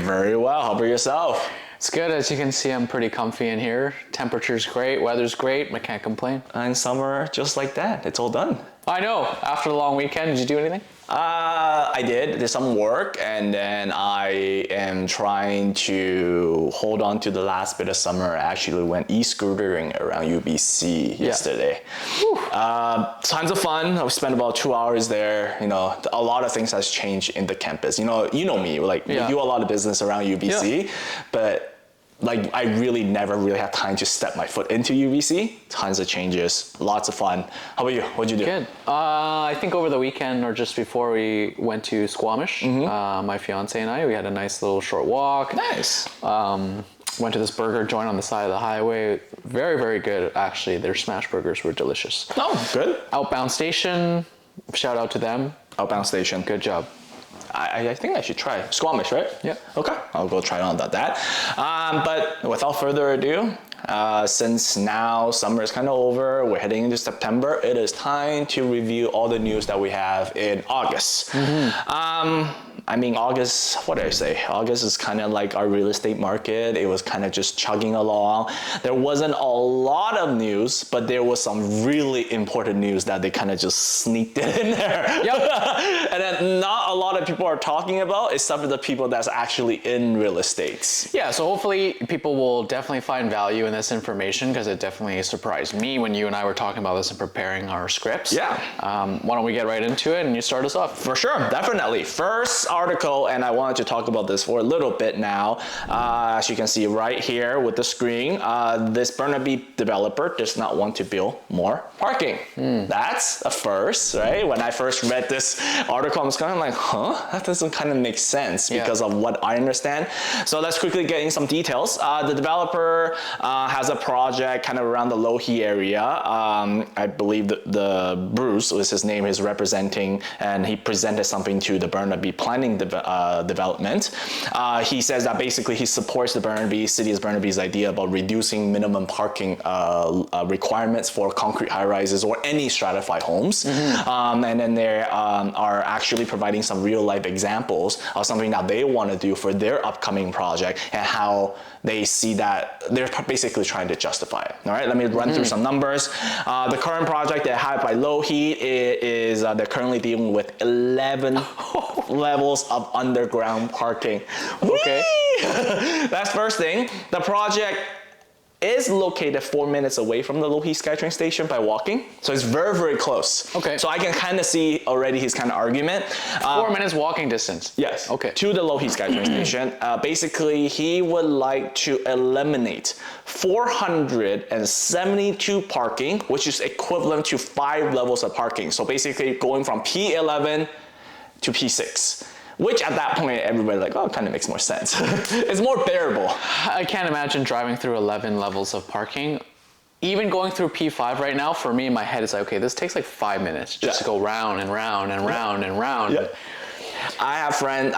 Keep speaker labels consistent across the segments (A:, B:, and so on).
A: very well. How about yourself?
B: It's good. As you can see, I'm pretty comfy in here. Temperature's great, weather's great, I can't complain.
A: And summer, just like that, it's all done.
B: I know. After the long weekend, did you do anything?
A: I did some work, and then I am trying to hold on to the last bit of summer. I actually went e-scootering around UBC yesterday. Tons of fun. I spent about 2 hours there. You know, a lot of things has changed in the campus. You know me, like we do a lot of business around UBC, but like I never really had time to step my foot into UBC. Tons of changes, lots of fun. How about you? What'd you do?
B: Good. I think over the weekend or just before we went to Squamish, my fiance and I, we had a nice little short walk.
A: Nice.
B: Went to this burger joint on the side of the highway. Very, very good, actually. Their smash burgers were delicious.
A: Oh, good.
B: Outbound Station, shout out to them.
A: Outbound Station.
B: Good job.
A: I think I should try Squamish, right?
B: Yeah.
A: Okay, I'll go try on that. But without further ado, since now summer is kind of over, we're heading into September, it is time to review all the news that we have in August. I mean, August, what did I say? August is kind of like our real estate market. It was kind of just chugging along. There wasn't a lot of news, but there was some really important news that they kind of just sneaked it in there. Yep. And then not a lot of people are talking about, except for the people that's actually in real estate.
B: Yeah, so hopefully people will definitely find value in this information, because it definitely surprised me when you and I were talking about this and preparing our scripts.
A: Yeah.
B: Why don't we get right into it and you start us off?
A: For sure, definitely. First article, and I wanted to talk about this for a little bit now. As you can see right here with the screen, this Burnaby developer does not want to build more parking. That's a first, right? When I first read this article, I was kind of like, that doesn't kind of make sense because of what I understand. So let's quickly get in some details. The developer has a project kind of around the Lohi area. I believe the Bruce was his name, is representing, and he presented something to the Burnaby planning development. He says that basically he supports the city of Burnaby's idea about reducing minimum parking requirements for concrete high-rises or any stratified homes. And then they are actually providing some real-life examples of something that they want to do for their upcoming project and how they see that they're basically trying to justify it. All right, let me run through some numbers. The current project they have by Lohi is they're currently dealing with 11 levels of underground parking. Okay. That's first thing. The project is located 4 minutes away from the Lohi SkyTrain station by walking. So it's very, very close. Okay. So I can kind of see already his kind of argument.
B: 4 minutes walking distance?
A: Yes.
B: Okay.
A: To the Lohi SkyTrain station. Basically, he would like to eliminate 472 parking, which is equivalent to 5 levels of parking. So basically going from P11 to P6. Which at that point, everybody's like, oh, it kind of makes more sense. It's more bearable.
B: I can't imagine driving through 11 levels of parking. Even going through P5 right now, for me in my head, it's like, okay, this takes like 5 minutes just to go round and round and round and round. Yeah.
A: I have friends,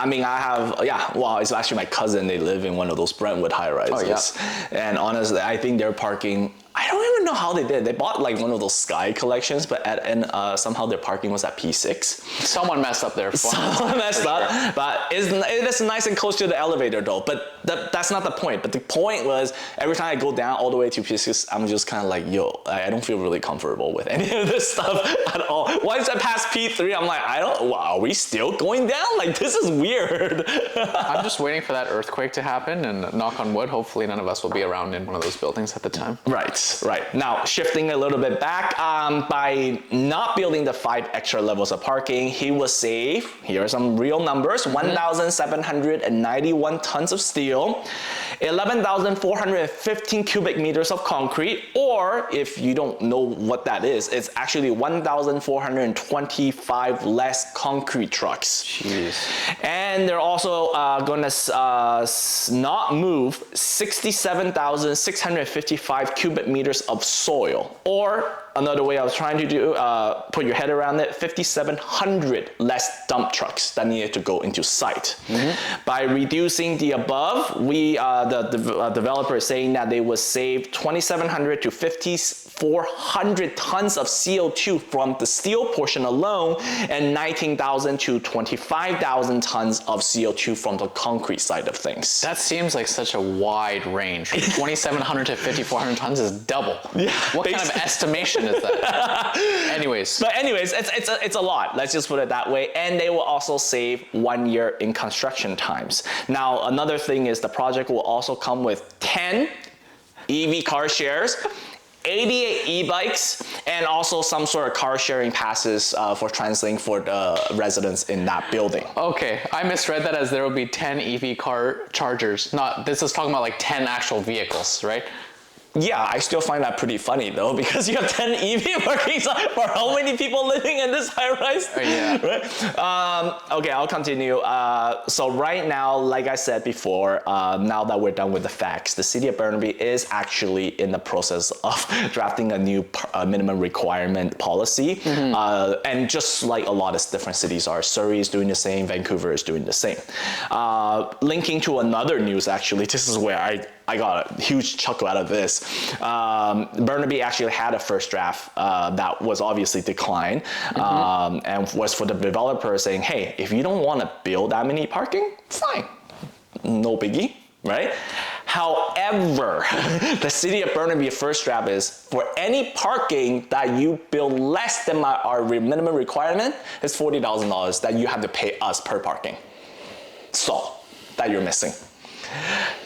A: well, it's actually my cousin. They live in one of those Brentwood high-rises. And honestly, I think their parking, I don't even know how they did. They bought like one of those Sky collections, but somehow their parking was at P6.
B: Someone messed up there.
A: Someone messed up, but it is nice and close to the elevator though. But that's not the point. But the point was, every time I go down all the way to P6, I'm just kind of like, yo, I don't feel really comfortable with any of this stuff at all. Once I pass P3, I'm like, are we still going down? Like, this is weird.
B: I'm just waiting for that earthquake to happen, and knock on wood, hopefully none of us will be around in one of those buildings at the time.
A: Right. Now, shifting a little bit back, by not building the 5 extra levels of parking, he will save, here are some real numbers, 1,791 tons of steel, 11,415 cubic meters of concrete, or if you don't know what that is, it's actually 1,425 less concrete trucks.
B: Jeez.
A: And they're also going to not move 67,655 cubic meters of soil, or another way I was trying to do, put your head around it, 5,700 less dump trucks that needed to go into site. By reducing the above, the developer is saying that they would save 2,700 to 5,400 tons of CO2 from the steel portion alone, and 19,000 to 25,000 tons of CO2 from the concrete side of things.
B: That seems like such a wide range. 2,700 to 5,400 tons is double.
A: Yeah,
B: what kind of estimation is that? Anyways,
A: it's a lot. Let's just put it that way. And they will also save 1 year in construction times. Now, another thing is the project will also come with 10 EV car shares, 88 e-bikes, and also some sort of car sharing passes for translating for the residents in that building.
B: Okay, I misread that as there will be 10 EV car chargers. This is talking about like 10 actual vehicles, right?
A: Yeah, I still find that pretty funny though, because you have 10 EV parking spots for how many people living in this high rise?
B: Yeah.
A: Right? Okay, I'll continue. So right now, like I said before, now that we're done with the facts, the city of Burnaby is actually in the process of drafting a new minimum requirement policy. And just like a lot of different cities are, Surrey is doing the same, Vancouver is doing the same. Linking to another news, actually, this is where I got a huge chuckle out of this. Burnaby actually had a first draft that was obviously declined, and was for the developer saying, hey, if you don't want to build that many parking, fine, no biggie, right? However, the city of Burnaby first draft is for any parking that you build less than our minimum requirement is $40,000 that you have to pay us per parking stall that you're missing.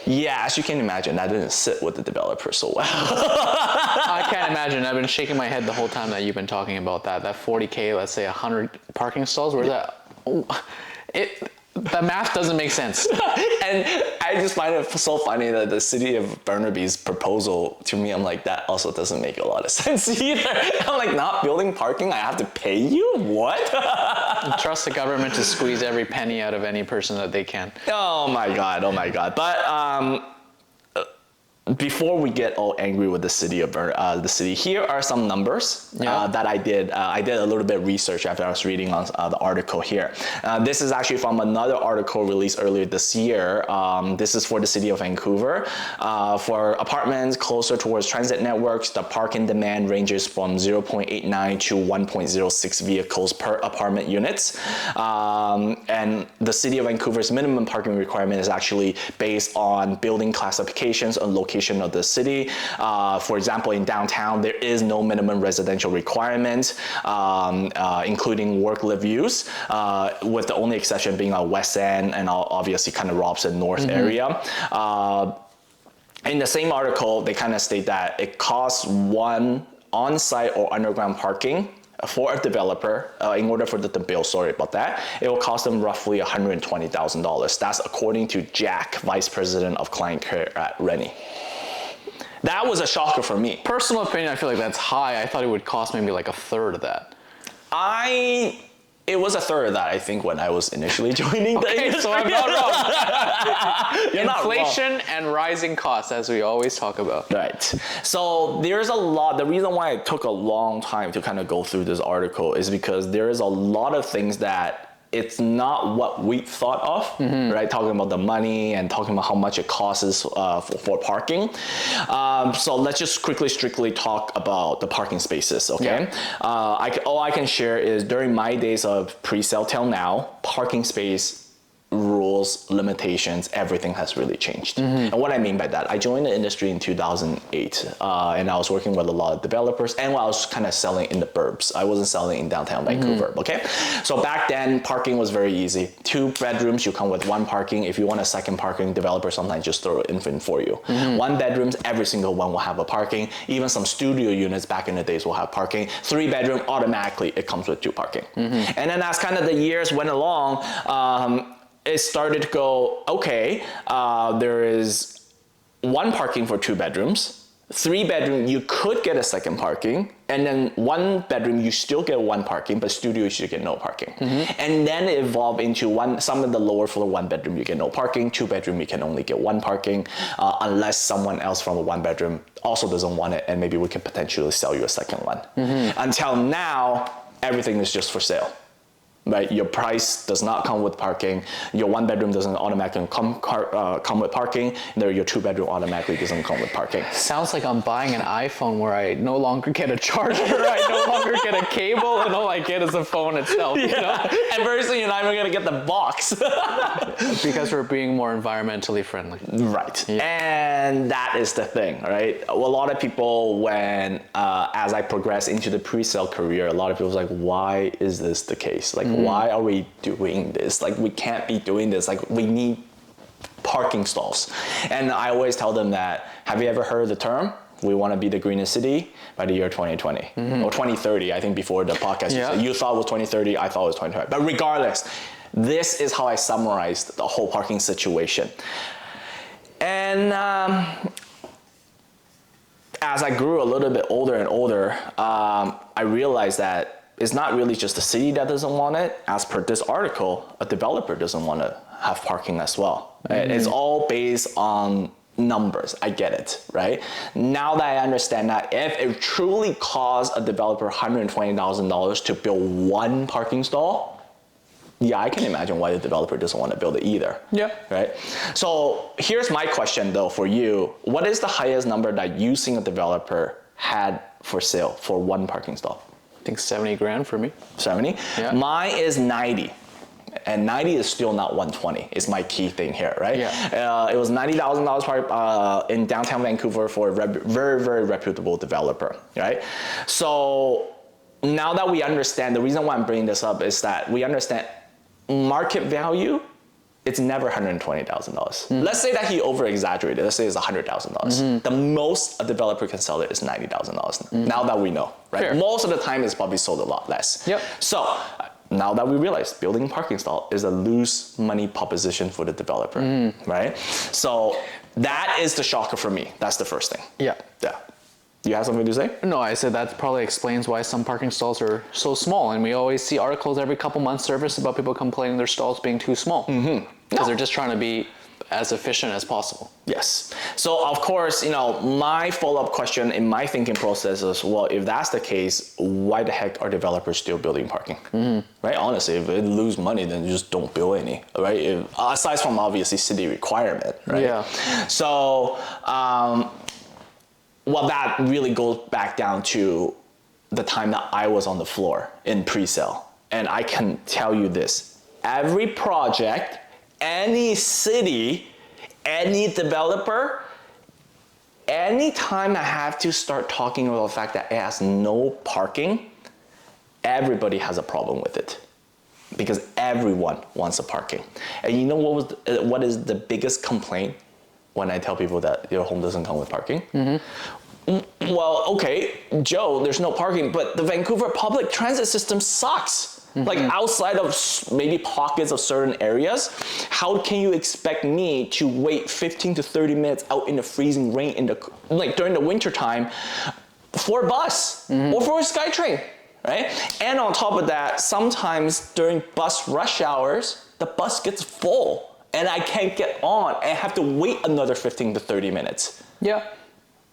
A: Yeah, as you can imagine, that didn't sit with the developer so well.
B: I can't imagine. I've been shaking my head the whole time that you've been talking about that. That 40K, let's say 100 parking stalls, where's that? The math doesn't make sense.
A: And I just find it so funny that the city of Burnaby's proposal, to me, I'm like, that also doesn't make a lot of sense either. I'm like, not building parking, I have to pay you? What?
B: Trust the government to squeeze every penny out of any person that they can.
A: Oh my God. But before we get all angry with the city of the city, here are some numbers that I did. I did a little bit of research after I was reading on the article here. This is actually from another article released earlier this year. This is for the city of Vancouver. For apartments closer towards transit networks, the parking demand ranges from 0.89 to 1.06 vehicles per apartment units. And the city of Vancouver's minimum parking requirement is actually based on building classifications and location of the city. For example, in downtown, there is no minimum residential requirement, including work-live use, with the only exception being West End and obviously kind of Robson North area. In the same article, they kind of state that it costs one on-site or underground parking for a developer, in order for them to build, sorry about that, it will cost them roughly $120,000. That's according to Jack, Vice President of Client Care at Rennie. That was a shocker for me.
B: Personal opinion, I feel like that's high. I thought it would cost maybe like a third of that.
A: It was a third of that, I think, when I was initially joining the industry.
B: So I'm not wrong.
A: Inflation
B: not wrong. And rising costs, as we always talk about.
A: Right. So there's a lot. The reason why it took a long time to kind of go through this article is because there is a lot of things that it's not what we thought of, right? Talking about the money and talking about how much it costs for parking. So let's just strictly talk about the parking spaces, okay? Yeah. All I can share is during my days of pre-sale till now, parking space rules, limitations, everything has really changed. And what I mean by that, I joined the industry in 2008, and I was working with a lot of developers, and I was kind of selling in the burbs. I wasn't selling in downtown Vancouver, okay? So back then, parking was very easy. 2 bedrooms, you come with 1 parking. If you want a second parking, developer sometimes just throw it in for you. 1 bedrooms, every single one will have a parking. Even some studio units back in the days will have parking. 3 bedroom, automatically it comes with 2 parking. And then as kind of the years went along, it started to go, okay, there is 1 parking for 2 bedrooms, 3 bedroom, you could get a second parking, and then 1 bedroom, you still get 1 parking, but studio, you should get no parking. And then it evolved into some of the lower floor 1 bedroom, you get no parking, 2 bedroom, you can only get 1 parking, unless someone else from a 1 bedroom also doesn't want it, and maybe we can potentially sell you a second one. Until now, everything is just for sale. Right, your price does not come with parking. Your 1 bedroom doesn't automatically come with parking. Your 2 bedroom automatically doesn't come with parking.
B: Sounds like I'm buying an iPhone where I no longer get a charger, I no longer get a cable, and all I get is the phone itself.
A: Yeah.
B: You know?
A: And very soon you're not even gonna get the box.
B: Because we're being more environmentally friendly.
A: Right. Yeah. And that is the thing, right? A lot of people, when as I progress into the pre-sale career, a lot of people are like, why is this the case? Like, why are we doing this? Like, we can't be doing this. Like, we need parking stalls. And I always tell them that, have you ever heard the term? We want to be the greenest city by the year 2020 or 2030. I think before the podcast, you thought it was 2030, I thought it was 2020. But regardless, this is how I summarized the whole parking situation. And as I grew a little bit older and older, I realized that it's not really just the city that doesn't want it. As per this article, a developer doesn't want to have parking as well. It's all based on numbers. I get it, right? Now that I understand that, if it truly costs a developer $120,000 to build 1 parking stall, yeah, I can imagine why the developer doesn't want to build it either.
B: Yeah.
A: Right? So here's my question though for you. What is the highest number that you seen a developer had for sale for 1 parking stall?
B: I think 70 grand for me.
A: 70?
B: Yeah.
A: Mine is 90. And 90 is still not 120 is my key thing here, right?
B: Yeah.
A: It was $90,000 in downtown Vancouver for a very, very reputable developer, right? So now that we understand, the reason why I'm bringing this up is that we understand market value, it's never $120,000. Let's say that he over-exaggerated. Let's say it's $100,000. The most a developer can sell it is $90,000. Now that we know, right?
B: Fair.
A: Most of the time, it's probably sold a lot less.
B: Yep.
A: So now that we realize building a parking stall is a lose money proposition for the developer, right? So that is the shocker for me. That's the first thing.
B: Yeah.
A: Yeah. You have something to say?
B: No, I said that probably explains why some parking stalls are so small. And we always see articles every couple months surface about people complaining their stalls being too small. Because they're just trying to be as efficient as possible.
A: Yes. So of course, my follow-up question in my thinking process is, well, if that's the case, why the heck are developers still building parking? Right? Honestly, if it lose money, then just don't build any, right? Aside from obviously city requirement, right?
B: Yeah.
A: So, well, that really goes back down to the time that I was on the floor in pre-sale. And I can tell you this, every project, any city, any developer, anytime I have to start talking about the fact that it has no parking, everybody has a problem with it. Because everyone wants a parking. And you know what is the biggest complaint when I tell people that your home doesn't come with parking? Well, okay, Joe, there's no parking, but the Vancouver public transit system sucks. Like outside of maybe pockets of certain areas, how can you expect me to wait 15 to 30 minutes out in the freezing rain during the winter time for a bus or for a SkyTrain, right? And on top of that, sometimes during bus rush hours, the bus gets full and I can't get on and have to wait another 15 to 30 minutes.
B: Yeah.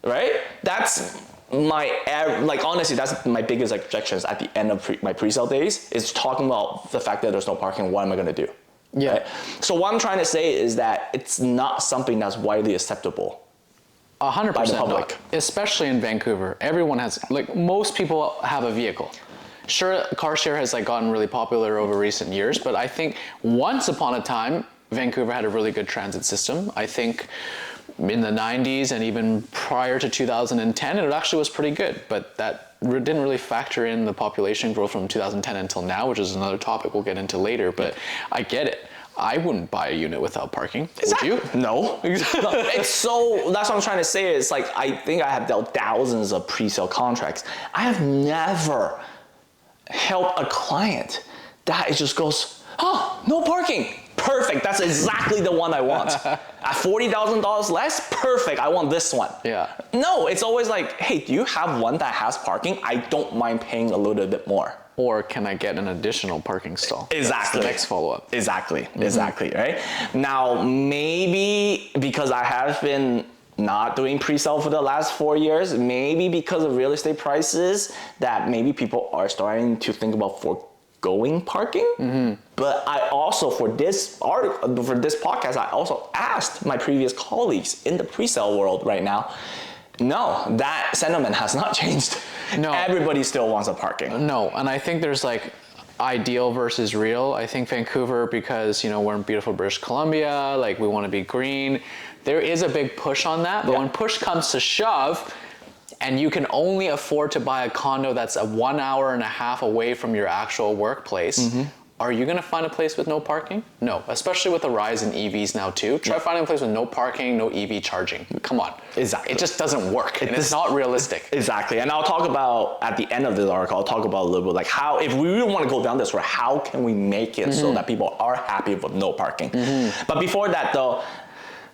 A: Right? That's honestly, that's my biggest objections at the end of my pre-sale days is talking about the fact that there's no parking. What am I going to do?
B: Yeah.
A: Right? So what I'm trying to say is that it's not something that's widely acceptable.
B: 100%
A: by the public.
B: not. Especially in Vancouver. Everyone has, most people have a vehicle. Sure, car share has gotten really popular over recent years, but I think once upon a time, Vancouver had a really good transit system. I think in the 90s and even prior to 2010, it actually was pretty good, but that didn't really factor in the population growth from 2010 until now, which is another topic we'll get into later, but I get it. I wouldn't buy a unit without parking. Would you?
A: No. That's what I'm trying to say is I think I have dealt thousands of pre-sale contracts. I have never helped a client that it just goes, oh, no parking. perfect. That's exactly the one I want. At $40,000 less, perfect. I want this one.
B: Yeah.
A: No, it's always like, hey, do you have one that has parking? I don't mind paying a little bit more.
B: Or can I get an additional parking stall?
A: Exactly.
B: That's the next follow-up.
A: Exactly. Right? Now, maybe because I have been not doing pre-sale for the last 4 years, maybe because of real estate prices, that maybe people are starting to think about foregoing parking. But I also, for this podcast, I also asked my previous colleagues in the pre-sale world right now. No, that sentiment has not changed.
B: No.
A: Everybody still wants a parking.
B: No, and I think there's like ideal versus real. I think Vancouver, because we're in beautiful British Columbia, like we want to be green. There is a big push on that, but when push comes to shove, and you can only afford to buy a condo that's a 1.5 hours away from your actual workplace, are you going to find a place with no parking? No, especially with the rise in EVs now too. Try finding a place with no parking, no EV charging. Come on.
A: Exactly.
B: It just doesn't work, and it's not realistic.
A: Exactly. And I'll talk about, at the end of this article, I'll talk about a little bit like how, if we really want to go down this road, how can we make it so that people are happy with no parking? But before that though,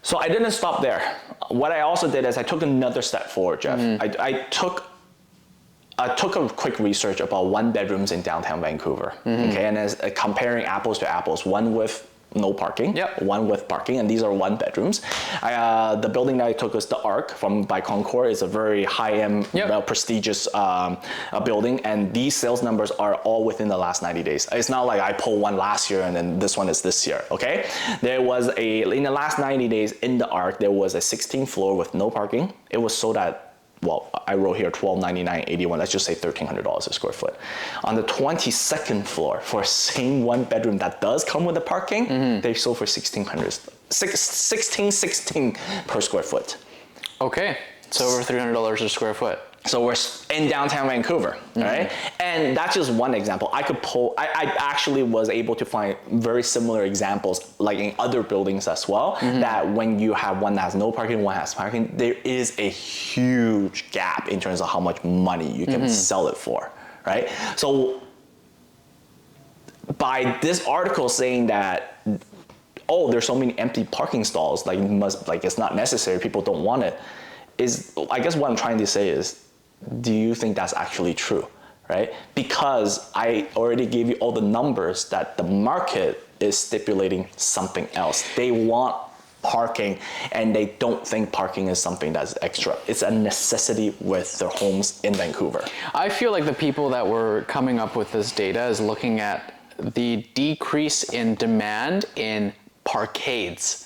A: so I didn't stop there. What I also did is I took another step forward, Jeff. I took a quick research about one bedrooms in downtown Vancouver, okay, and as comparing apples to apples, one with no parking, one with parking, and these are one bedrooms. The building that I took is the Arc by Concord. It's a very high-end, prestigious building, and these sales numbers are all within the last 90 days. It's not like I pulled one last year and then this one is this year, okay? There was in the last 90 days in the Arc, there was a 16th floor with no parking. It was sold at, well, I wrote here $1,299.81. Let's just say $1,300 a square foot. On the 22nd floor, for a same one bedroom that does come with the parking, they sold for $1,616 per square foot.
B: Okay, so over $300 a square foot.
A: So we're in downtown Vancouver, right? And that's just one example. I actually was able to find very similar examples like in other buildings as well, that when you have one that has no parking, one has parking, there is a huge gap in terms of how much money you can sell it for, right? So by this article saying that, oh, there's so many empty parking stalls, it's not necessary, people don't want it, I guess what I'm trying to say is, do you think that's actually true, right? Because I already gave you all the numbers that the market is stipulating something else. They want parking, and they don't think parking is something that's extra. It's a necessity with their homes in Vancouver.
B: I feel like the people that were coming up with this data is looking at the decrease in demand in parkades.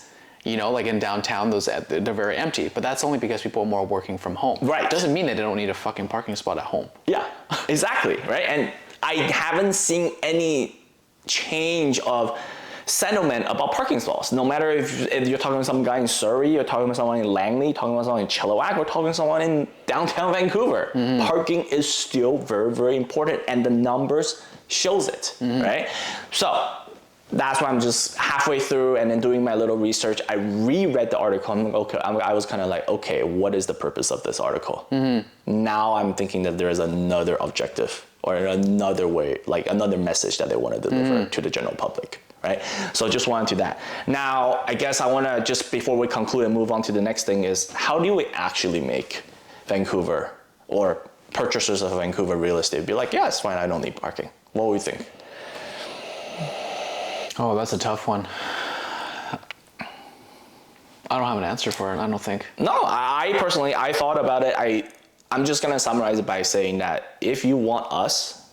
B: Like in downtown, they're very empty, but that's only because people are more working from home.
A: Right.
B: It doesn't mean that they don't need a fucking parking spot at home.
A: Yeah, exactly, right? And I haven't seen any change of sentiment about parking stalls. No matter if you're talking to some guy in Surrey, you're talking to someone in Langley, you're talking to someone in Chilliwack, or talking to someone in downtown Vancouver. Parking is still very, very important, and the numbers shows it, right? So that's why I'm just halfway through and then doing my little research. I reread the article. I was kind of like, okay, what is the purpose of this article? Now I'm thinking that there is another objective or another way, like another message that they want to deliver to the general public, right? So just wanted to that. Now, I guess I want to just, before we conclude and move on to the next thing, is how do we actually make Vancouver or purchasers of Vancouver real estate be like, yeah, it's fine, I don't need parking. What do you think?
B: Oh, that's a tough one. I don't have an answer for it, I don't think.
A: No, I personally, I thought about it. I'm just going to summarize it by saying that if you want us,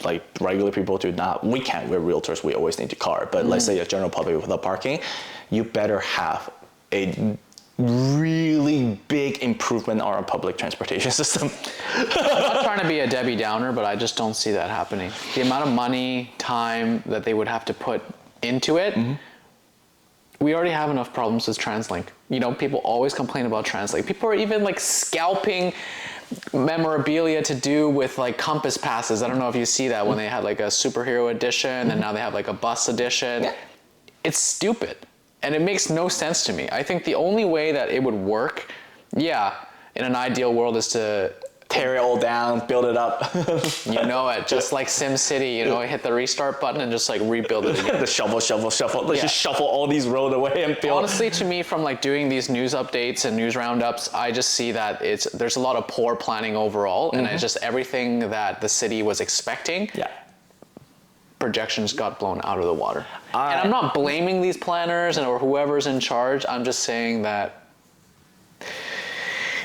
A: like regular people to not, we're realtors, we always need a car, but let's say a general public without parking, you better have a really big improvement on our public transportation system.
B: I'm not trying to be a Debbie Downer, but I just don't see that happening. The amount of money, time that they would have to put into it, we already have enough problems with TransLink. People always complain about TransLink. People are even like scalping memorabilia to do with like compass passes. I don't know if you see that when they had like a superhero edition and now they have like a bus edition. Yeah. It's stupid. And it makes no sense to me. I think the only way that it would work, in an ideal world, is to
A: tear it all down, build it up.
B: You know it, just like Sim City, you know, hit the restart button and just like rebuild it again.
A: The shovel. Let's just shuffle all these roads away and build.
B: Honestly, to me, from like doing these news updates and news roundups, I just see that there's a lot of poor planning overall, and it's just everything that the city was expecting.
A: Yeah.
B: Projections got blown out of the water. And I'm not blaming these planners or whoever's in charge. I'm just saying that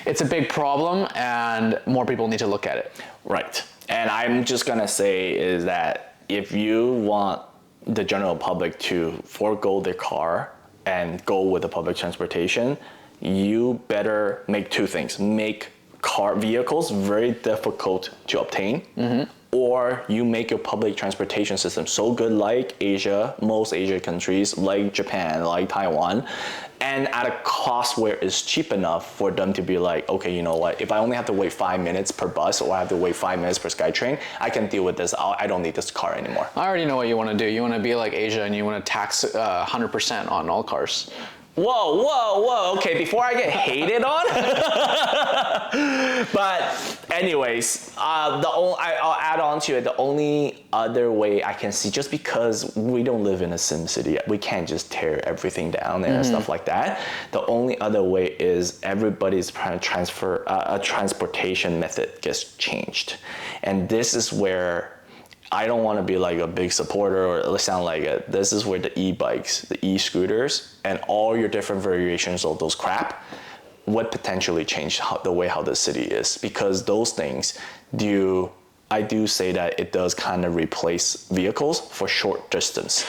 B: it's a big problem and more people need to look at it.
A: Right. And I'm just going to say is that if you want the general public to forego their car and go with the public transportation, you better make two things. Make vehicles very difficult to obtain, or you make your public transportation system so good like Asia, most Asian countries, like Japan, like Taiwan, and at a cost where it's cheap enough for them to be like, okay, you know what, if I only have to wait 5 minutes per bus or I have to wait 5 minutes per SkyTrain, I can deal with this. I don't need this car anymore.
B: I already know what you want to do. You want to be like Asia and you want to tax 100% on all cars.
A: Whoa. Okay, before I get hated on. But anyways, I'll add on to it. The only other way I can see, just because we don't live in a sim city, we can't just tear everything down and stuff like that. The only other way is everybody's trying to a transportation method gets changed. And this is where I don't want to be like a big supporter or sound like it. This is where the e-bikes, the e-scooters, and all your different variations of those crap would potentially change the way how the city is, because those things I do say that it does kind of replace vehicles for short distance.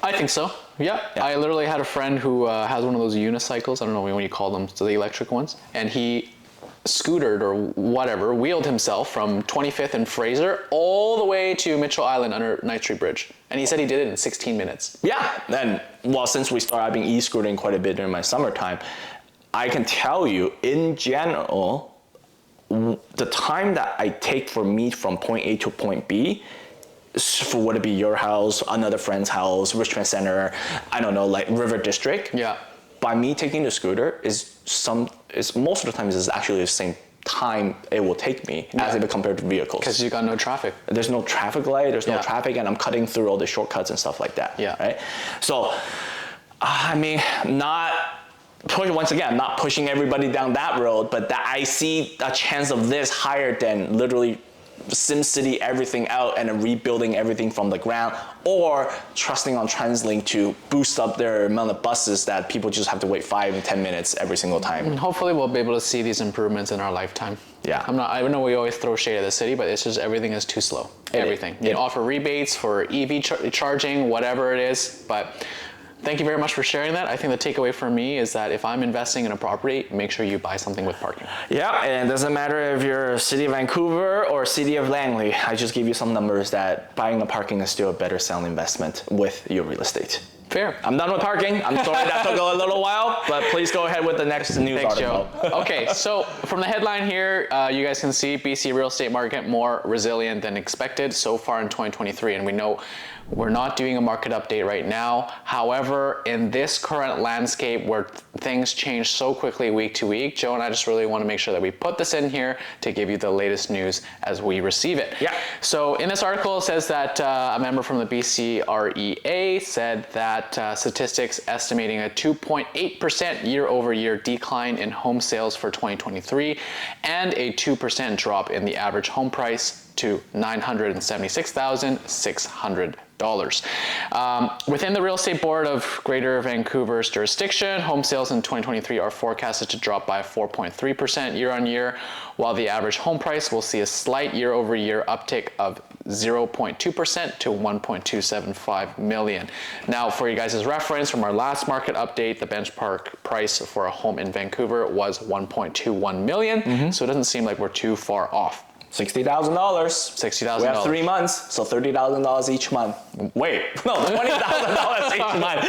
B: I think so. Yeah. I literally had a friend who has one of those unicycles. I don't know what you call them, so the electric ones, and he scootered or whatever, wheeled himself from 25th and Fraser all the way to Mitchell Island under Knight Street Bridge. And he said he did it in 16 minutes.
A: Yeah, and well, since we started being e-scooting quite a bit during my summertime, I can tell you in general, the time that I take for me from point A to point B, for would it be your house, another friend's house, Richmond Center, I don't know, like River District.
B: Yeah.
A: By me taking the scooter is most of the time is actually the same time it will take me as if compared to vehicles.
B: Because you got no traffic.
A: There's no traffic light, there's no traffic, and I'm cutting through all the shortcuts and stuff like that.
B: Yeah.
A: Right. So, I mean, not pushing everybody down that road, but that I see a chance of this higher than literally SimCity everything out and then rebuilding everything from the ground, or trusting on TransLink to boost up their amount of buses that people just have to wait 5 and 10 minutes every single time.
B: And hopefully we'll be able to see these improvements in our lifetime.
A: Yeah.
B: I know we always throw shade at the city, but it's just everything is too slow. Everything. You offer rebates for EV charging, whatever it is, but thank you very much for sharing that. I think the takeaway for me is that if I'm investing in a property, make sure you buy something with parking. Yeah,
A: and it doesn't matter if you're City of Vancouver or City of Langley. I just give you some numbers that buying the parking is still a better sound investment with your real estate.
B: Fair.
A: I'm done with parking. I'm sorry that took a little while, but please go ahead with the next news article.
B: Joe. Okay, so from the headline here, you guys can see BC real estate market more resilient than expected so far in 2023, and we know we're not doing a market update right now. However, in this current landscape where things change so quickly week to week, Joe and I just really want to make sure that we put this in here to give you the latest news as we receive it.
A: Yeah.
B: So in this article, it says that a member from the BC REA said that statistics estimating a 2.8% year-over-year decline in home sales for 2023 and a 2% drop in the average home price to $976,600. Within the Real Estate Board of Greater Vancouver's jurisdiction, home sales in 2023 are forecasted to drop by 4.3% year on year, while the average home price will see a slight year-over-year uptick of 0.2% to $1.275 million. Now, for you guys' reference, from our last market update, the benchmark price for a home in Vancouver was $1.21 million, so it doesn't seem like we're too far off.
A: $60,000.
B: $60,000.
A: We have 3 months, so $30,000 each month. Wait, no, $20,000 each month.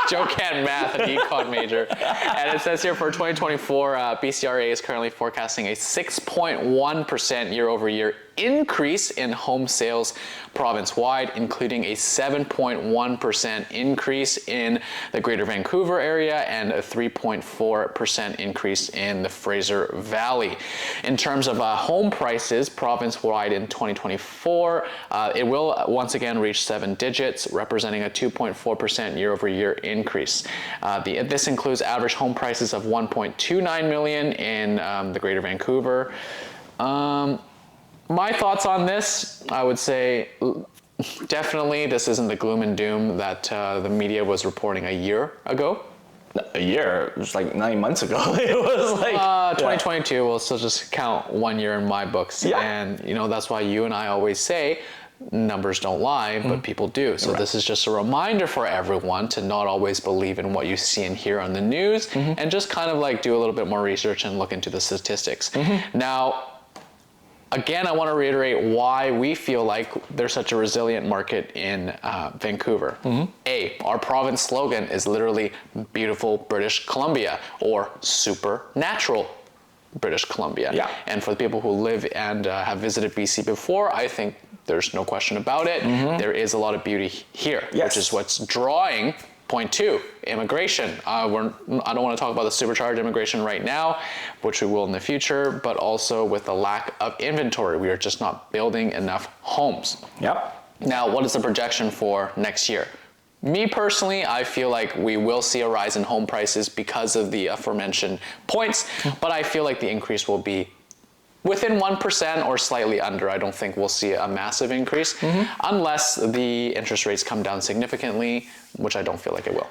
B: Joe can't math, an econ major. And it says here for 2024, BCRA is currently forecasting a 6.1% year-over-year increase in home sales province-wide, including a 7.1% increase in the Greater Vancouver area and a 3.4% increase in the Fraser Valley. In terms of home prices province-wide in 2024, it will once again reach 7 digits, representing a 2.4% year-over-year increase. This includes average home prices of $1.29 million in the Greater Vancouver. My thoughts on this, I would say definitely this isn't the gloom and doom that the media was reporting a year ago.
A: A year? It was like 9 months ago. It was like
B: 2022. Yeah. We'll still just count 1 year in my books. Yeah. And that's why you and I always say numbers don't lie, but people do. So This is just a reminder for everyone to not always believe in what you see and hear on the news, and just kind of like do a little bit more research and look into the statistics. Now, again, I want to reiterate why we feel like there's such a resilient market in Vancouver. Our province slogan is literally beautiful British Columbia, or super natural British Columbia. Yeah. And for the people who live and have visited BC before, I think there's no question about it. There is a lot of beauty here, which is what's drawing. Point 2, immigration. I don't want to talk about the supercharged immigration right now, which we will in the future, but also with the lack of inventory. We are just not building enough homes. Yep. Now, what is the projection for next year? Me personally, I feel like we will see a rise in home prices because of the aforementioned points, but I feel like the increase will be within 1% or slightly under. I don't think we'll see a massive increase unless the interest rates come down significantly, which I don't feel like it will.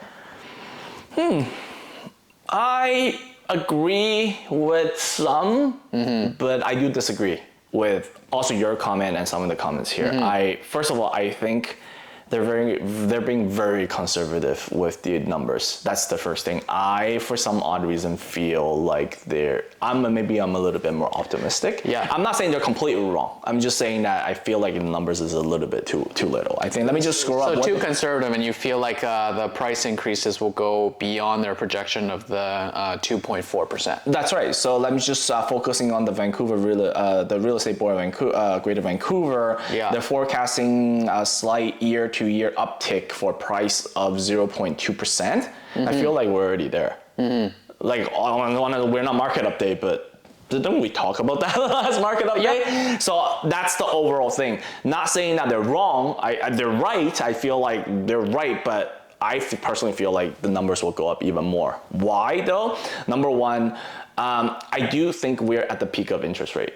A: I agree with some, but I do disagree with also your comment and some of the comments here. First of all, I think they're being very conservative with the numbers. That's the first thing. I, for some odd reason, feel like I'm a little bit more optimistic. Yeah. I'm not saying they're completely wrong. I'm just saying that I feel like the numbers is a little bit too little. I think, let me just scroll up.
B: So too conservative, and you feel like the price increases will go beyond their projection of the 2.4%.
A: That's right. So let me just focusing on the the Real Estate Board of Vancouver, Greater Vancouver. Yeah. They're forecasting a slight year-to-year uptick for price of 0.2%. I feel like we're already there. Like we're not market update, but didn't we talk about that last market update? Yep. So that's the overall thing. Not saying that they're wrong. They're right. I feel like they're right, but I personally feel like the numbers will go up even more. Why though? Number one, I do think we're at the peak of interest rate.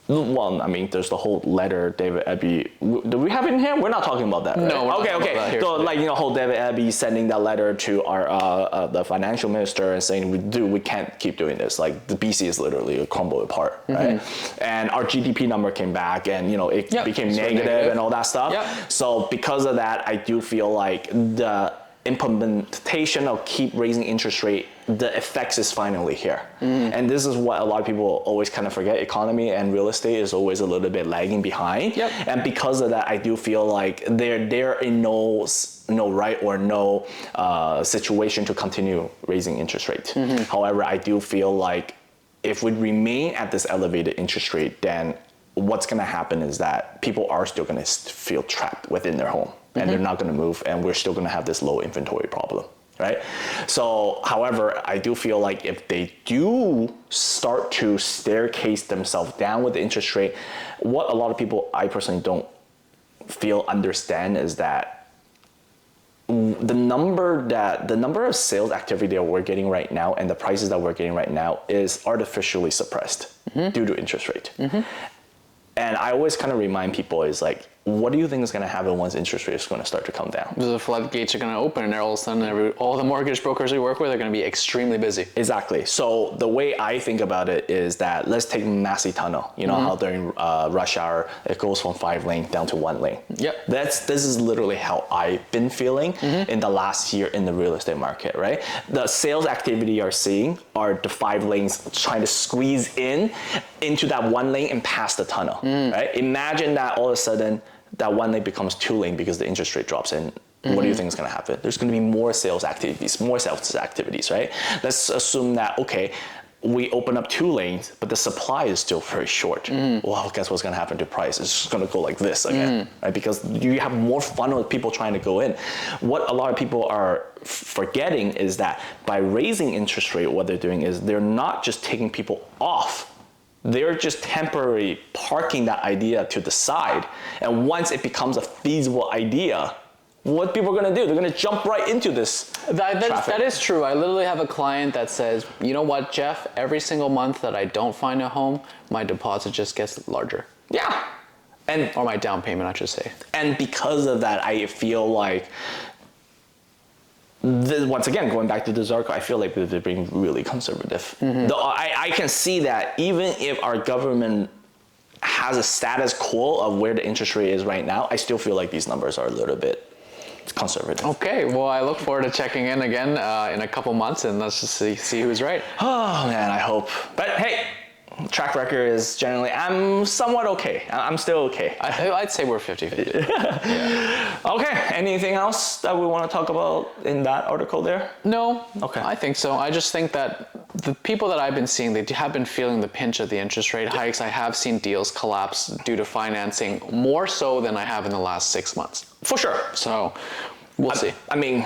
A: Well, I mean, there's the whole letter, David Abbey. Do we have it in here? We're not talking about that, right?
B: No, we're not about that here.
A: So, whole David Abbey sending that letter to our the financial minister and saying, we can't keep doing this. Like, the BC is literally crumbled apart, right? And our GDP number came back, and it became negative and all that stuff. So, because of that, I do feel like the implementation of keep raising interest rate, the effects is finally here. And this is what a lot of people always kind of forget. Economy and real estate is always a little bit lagging behind. And because of that, I do feel like they're in no right or no situation to continue raising interest rate. However, I do feel like if we remain at this elevated interest rate, then what's going to happen is that people are still going to feel trapped within their home. And they're not going to move, and we're still going to have this low inventory problem, right? So, however, I do feel like if they do start to staircase themselves down with the interest rate, what a lot of people, I personally don't feel understand is that the number of sales activity that we're getting right now and the prices that we're getting right now is artificially suppressed due to interest rate. And I always kind of remind people is like, what do you think is going to happen once interest rates are going to start to come down?
B: The floodgates are going to open, and all of a sudden, all the mortgage brokers we work with are going to be extremely busy.
A: Exactly. So the way I think about it is that let's take Massey Tunnel. You know how during rush hour it goes from 5 lane down to 1 lane. This is literally how I've been feeling in the last year in the real estate market. Right. The sales activity you're seeing are the 5 lanes trying to squeeze into that 1 lane and pass the tunnel. Right. Imagine that all of a sudden that 1 lane becomes 2 lane because the interest rate drops in. What do you think is going to happen? There's going to be more sales activities, right? Let's assume that, okay, we open up 2 lanes, but the supply is still very short. Well, guess what's going to happen to price? It's just going to go like this again, right? Because you have more funnel of people trying to go in. What a lot of people are forgetting is that by raising interest rate, what they're doing is they're not just taking people off. They're just temporarily parking that idea to the side. And once it becomes a feasible idea, what people are going to do? They're going to jump right into this traffic.
B: That is true. I literally have a client that says, you know what, Jeff, every single month that I don't find a home, my deposit just gets larger.
A: Yeah.
B: Or my down payment, I should say.
A: And because of that, I feel like, once again, going back to this article, I feel like they're being really conservative. Though I can see that even if our government has a status quo of where the interest rate is right now, I still feel like these numbers are a little bit conservative.
B: Okay, well, I look forward to checking in again in a couple months, and let's just see who's right.
A: Oh man, I hope. But hey, track record is generally, I'm somewhat okay. I'm still okay.
B: I'd say we're 50-50. Yeah.
A: Okay, anything else that we want to talk about in that article there?
B: No,
A: Okay.
B: I think so. I just think that the people that I've been seeing, they have been feeling the pinch of the interest rate hikes. I have seen deals collapse due to financing more so than I have in the last 6 months.
A: For sure.
B: So we'll see.
A: I mean,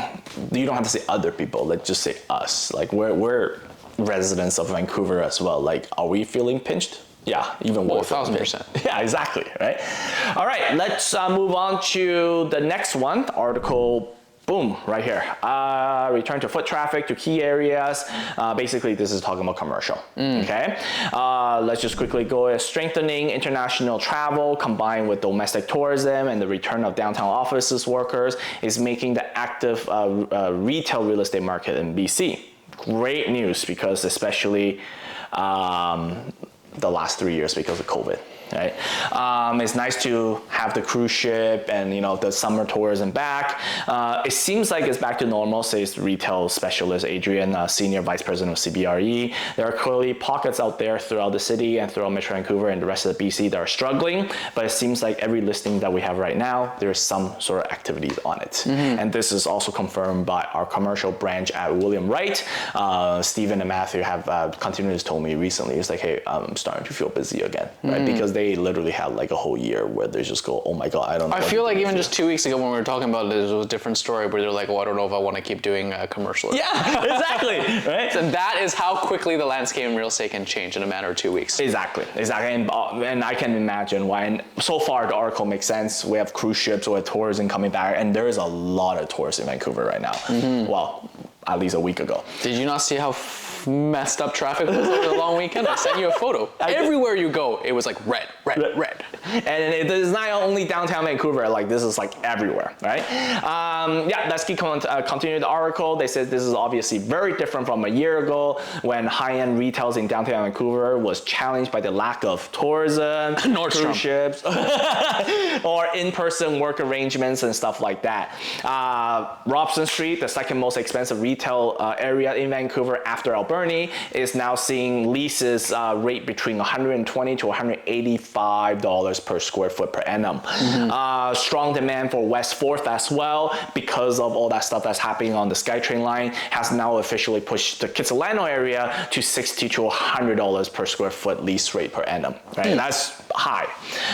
A: you don't have to say other people. Let's just say us. Like we're residents of Vancouver as well. Like, are we feeling pinched? Yeah, even more.
B: 1,000%.
A: Yeah, exactly. Right. All right. Let's move on to the next one. Article. Boom, right here. Return to foot traffic to key areas. Basically, this is talking about commercial. Okay. Let's just quickly go. Strengthening international travel combined with domestic tourism and the return of downtown offices workers is making the active retail real estate market in BC. Great news, because especially the last 3 years because of COVID. Right? It's nice to have the cruise ship and the summer tourism back. It seems like it's back to normal, says retail specialist Adrian, senior vice president of CBRE. There are clearly pockets out there throughout the city and throughout Metro Vancouver and the rest of the BC that are struggling, but it seems like every listing that we have right now, there is some sort of activities on it. And this is also confirmed by our commercial branch at William Wright. Stephen and Matthew have continuously told me recently, it's like, hey, I'm starting to feel busy again, right? Because they literally had like a whole year where they just go, oh my God, I don't know.
B: I feel like even just 2 weeks ago when we were talking about it, it was a different story where they're like, oh, I don't know if I want to keep doing commercial.
A: Yeah, exactly, right?
B: So that is how quickly the landscape in real estate can change in a matter of 2 weeks.
A: Exactly. And I can imagine why. And so far, the article makes sense. We have cruise ships, we have tourism coming back, and there is a lot of tourists in Vancouver right now. Well, at least a week ago.
B: Did you not see how messed up traffic was over the long weekend? I sent you a photo. Everywhere you go, it was like red.
A: And it is not only downtown Vancouver, like this is like everywhere, right? Yeah, let's keep continue the article. They said this is obviously very different from a year ago when high-end retails in downtown Vancouver was challenged by the lack of tourism, cruise ships, or in-person work arrangements and stuff like that. Robson Street, the second most expensive retail area in Vancouver after Burnaby, is now seeing leases rate between $120 to $185 per square foot per annum. Strong demand for West 4th as well, because of all that stuff that's happening on the SkyTrain line, has now officially pushed the Kitsilano area to $60 to $100 per square foot lease rate per annum. Right? That's high.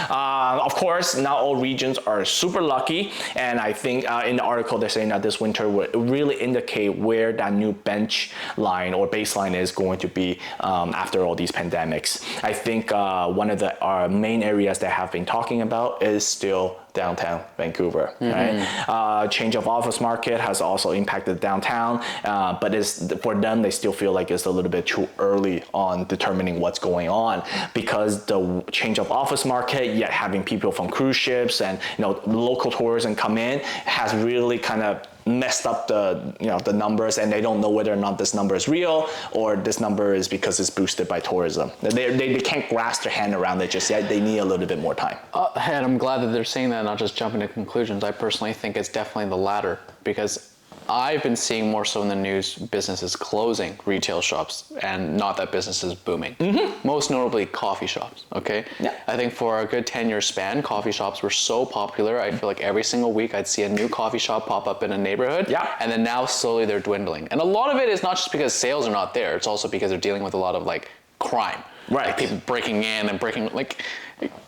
A: Of course, not all regions are super lucky, and I think in the article they're saying that this winter will really indicate where that new bench line or baseline is going to be after all these pandemics. I think one of the main areas that have been talking about is still downtown Vancouver, right? Change of office market has also impacted downtown, but for them, they still feel like it's a little bit too early on determining what's going on, because the change of office market, yet having people from cruise ships and local tourism come in, has really kind of messed up the numbers, and they don't know whether or not this number is real or this number is because it's boosted by tourism. They can't grasp their hand around it just yet. They need a little bit more time.
B: And I'm glad that they're saying that, not just jumping to conclusions. I personally think it's definitely the latter, because I've been seeing more so in the news businesses closing retail shops and not that business is booming. Most notably coffee shops, okay?
A: Yeah.
B: I think for a good 10-year span, coffee shops were so popular. I feel like every single week I'd see a new coffee shop pop up in a neighborhood.
A: Yeah.
B: And then now slowly they're dwindling. And a lot of it is not just because sales are not there. It's also because they're dealing with a lot of like crime.
A: Right.
B: Like people breaking in and breaking, like,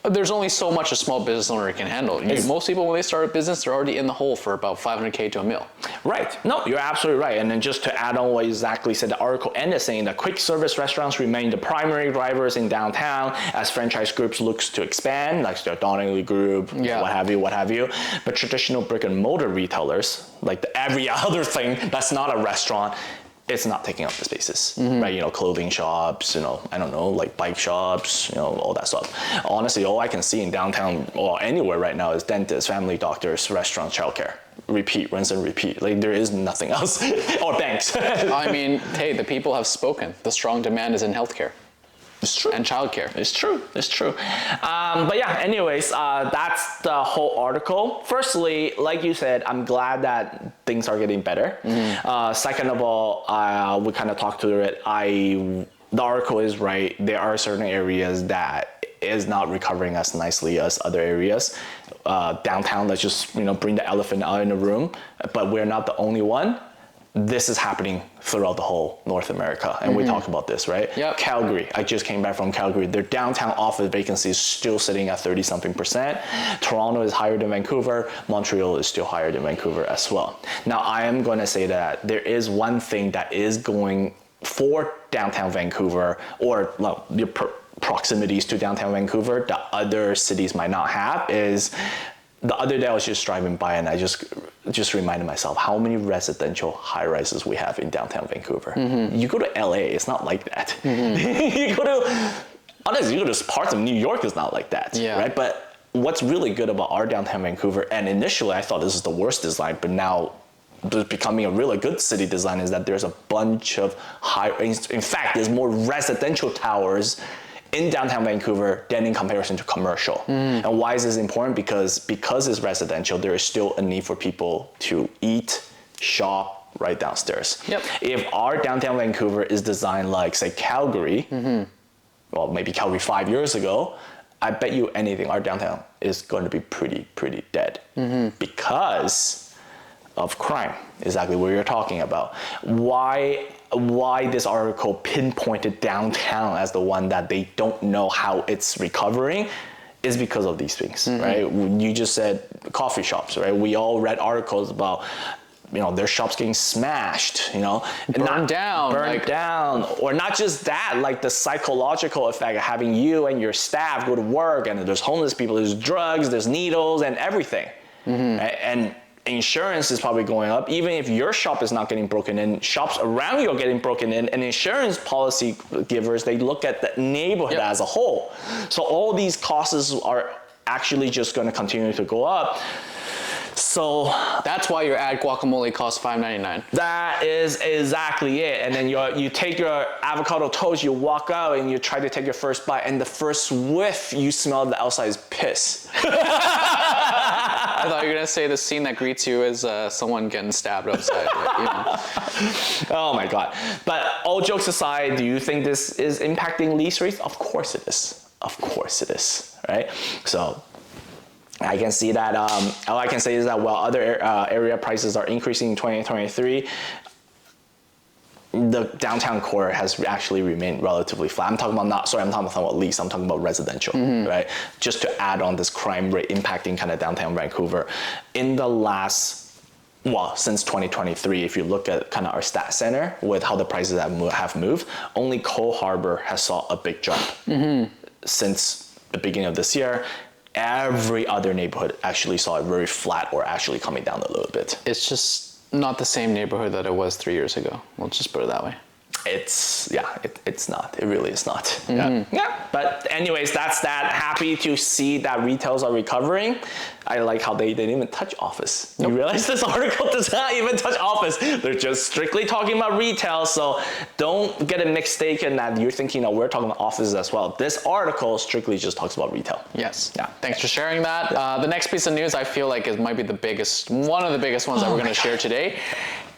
B: there's only so much a small business owner can handle. Most people, when they start a business, they're already in the hole for about $500K to $1 million.
A: Right. No, you're absolutely right. And then just to add on what exactly said, the article ended saying that quick service restaurants remain the primary drivers in downtown as franchise groups looks to expand, like the Donnelly Group, what have you. But traditional brick and mortar retailers, like every other thing that's not a restaurant, it's not taking up the spaces, right? You know, clothing shops, you know, I don't know, like bike shops, you know, all that stuff. Honestly, all I can see in downtown or anywhere right now is dentists, family doctors, restaurants, childcare. Repeat, rinse and repeat. Like there is nothing else. Or banks.
B: I mean, hey, the people have spoken. The strong demand is in healthcare.
A: It's true.
B: And childcare.
A: It's true. It's true. But yeah, anyways, that's the whole article. Firstly, like you said, I'm glad that things are getting better. Second of all, we kind of talked through it. The article is right. There are certain areas that is not recovering as nicely as other areas. Downtown, let's just bring the elephant out in the room. But we're not the only one. This is happening throughout the whole North America, and we talk about this, right?
B: Yep.
A: Calgary, I just came back from Calgary. Their downtown office vacancy is still sitting at 30-something%. Toronto is higher than Vancouver. Montreal is still higher than Vancouver as well. Now, I am going to say that there is one thing that is going for downtown Vancouver, or your proximities to downtown Vancouver that other cities might not have is. The other day I was just driving by and I just reminded myself how many residential high rises we have in downtown Vancouver. You go to LA, it's not like that. You go to parts of New York, it's not like that, right? But what's really good about our downtown Vancouver, and initially I thought this is the worst design, but now becoming a really good city design, is that there's a bunch of in fact, there's more residential towers in downtown Vancouver than in comparison to commercial. And why is this important? Because it's residential, there is still a need for people to eat, shop right downstairs. If our downtown Vancouver is designed like, say, Calgary, well, maybe Calgary 5 years ago, I bet you anything, our downtown is going to be pretty dead because of crime, exactly what you're talking about. Why this article pinpointed downtown as the one that they don't know how it's recovering is because of these things, right? You just said coffee shops, right? We all read articles about their shops getting smashed,
B: burned
A: down, or not just that, like the psychological effect of having you and your staff go to work, and there's homeless people, there's drugs, there's needles, and everything, right? And insurance is probably going up. Even if your shop is not getting broken in, shops around you are getting broken in, and insurance policy givers, they look at the neighborhood as a whole. So all these costs are actually just going to continue to go up. So
B: that's why your ad guacamole costs $5.99.
A: That is exactly it. And then you take your avocado toast, you walk out and you try to take your first bite, and the first whiff you smell the outside is piss.
B: I thought you were gonna say the scene that greets you is someone getting stabbed outside.
A: Oh my God. But all jokes aside, do you think this is impacting lease rates? Of course it is. Of course it is, right? So I can see that, all I can say is that while other area prices are increasing in 2023, the downtown core has actually remained relatively flat. I'm talking about lease, I'm talking about residential, right? Just to add on this crime rate impacting kind of downtown Vancouver. In the last, since 2023, if you look at kind of our stat center with how the prices have moved, only Cole Harbour has saw a big jump since the beginning of this year. Every other neighborhood actually saw it very flat or actually coming down a little bit.
B: It's just not the same neighborhood that it was 3 years ago. We'll just put it that way.
A: It's not. It really is not. Yeah. But anyways, that's that. Happy to see that retails are recovering. I like how they didn't even touch office. You realize this article does not even touch office. They're just strictly talking about retail. So don't get it mistaken that you're thinking that we're talking about offices as well. This article strictly just talks about retail.
B: Yes. Yeah. Thanks for sharing that. The next piece of news I feel like might be one of the biggest ones that we're going to share today.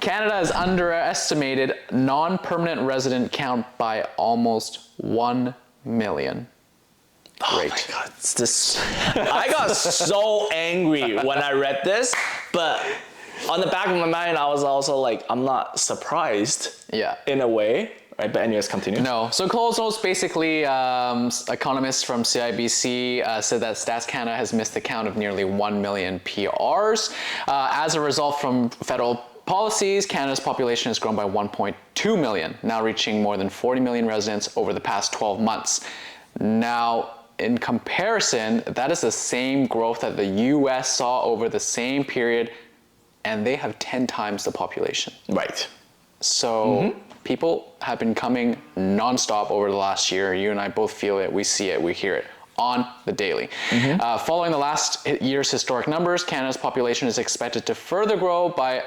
B: Canada has underestimated non-permanent resident count by almost 1 million. Great.
A: Oh my God, it's this. I got so angry when I read this, but on the back of my mind, I was also like, I'm not surprised.
B: Yeah.
A: In a way, right? But anyways, continue.
B: No. So Close basically, economists from CIBC said that Stats Canada has missed the count of nearly 1 million PRs. As a result from federal policies, Canada's population has grown by 1.2 million, now reaching more than 40 million residents over the past 12 months. Now, in comparison, that is the same growth that the US saw over the same period, and they have 10 times the population.
A: Right.
B: So people have been coming nonstop over the last year. You and I both feel it, we see it, we hear it on the daily. Following the last year's historic numbers, Canada's population is expected to further grow by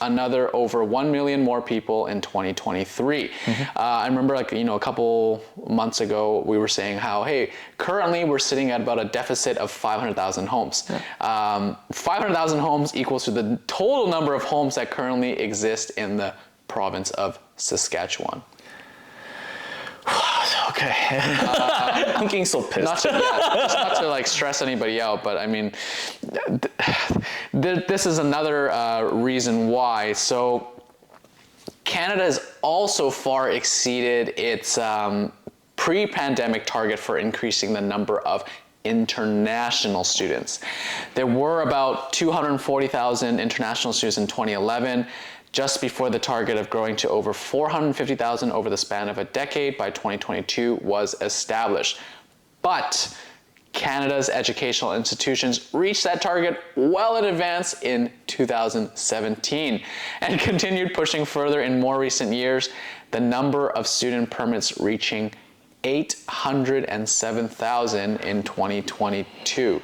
B: another over 1 million more people in 2023. I remember, like, a couple months ago, we were saying how, hey, currently we're sitting at about a deficit of 500,000 homes. 500,000 homes equals to the total number of homes that currently exist in the province of Saskatchewan.
A: Okay. I'm getting so pissed.
B: Just not to like stress anybody out, but I mean, this is another reason why. So Canada has also far exceeded its pre-pandemic target for increasing the number of international students. There were about 240,000 international students in 2011, just before the target of growing to over 450,000 over the span of a decade by 2022 was established. But Canada's educational institutions reached that target well in advance in 2017 and continued pushing further in more recent years, the number of student permits reaching 807,000 in 2022.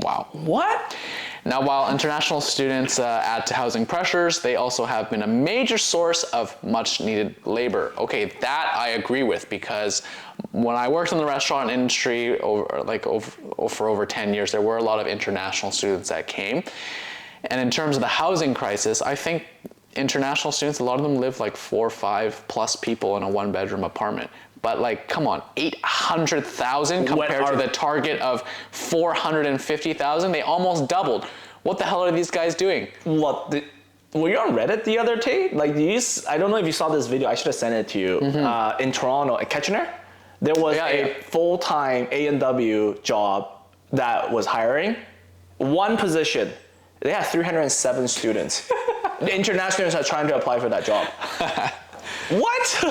B: Wow.
A: What?
B: Now, while international students add to housing pressures, they also have been a major source of much needed labor. Okay, that I agree with, because when I worked in the restaurant industry for over 10 years, there were a lot of international students that came. And in terms of the housing crisis, I think international students, a lot of them live like 4 or 5 plus people in a 1-bedroom apartment. But like, come on, 800,000 compared to the target of 450,000, they almost doubled. What the hell are these guys doing?
A: Were you on Reddit the other day? Like, I don't know if you saw this video. I should have sent it to you. In Toronto, at Kitchener, there was a full-time A&W job that was hiring. One position. They had 307 students. The international students are trying to apply for that job. What?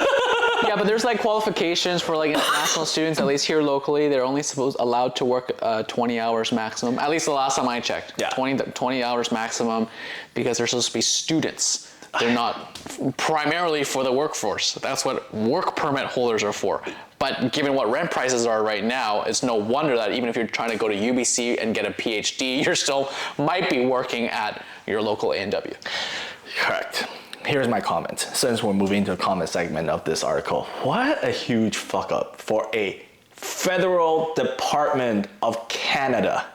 B: Yeah, but there's like qualifications for like international students, at least here locally. They're only allowed to work 20 hours maximum. At least the last time I checked.
A: Yeah.
B: 20 hours maximum, because they're supposed to be students. They're not primarily for the workforce. That's what work permit holders are for. But given what rent prices are right now, it's no wonder that even if you're trying to go to UBC and get a PhD, you still might be working at your local A&W.
A: Correct. Here's my comment, since we're moving to the comment segment of this article. What a huge fuck up for a federal department of Canada.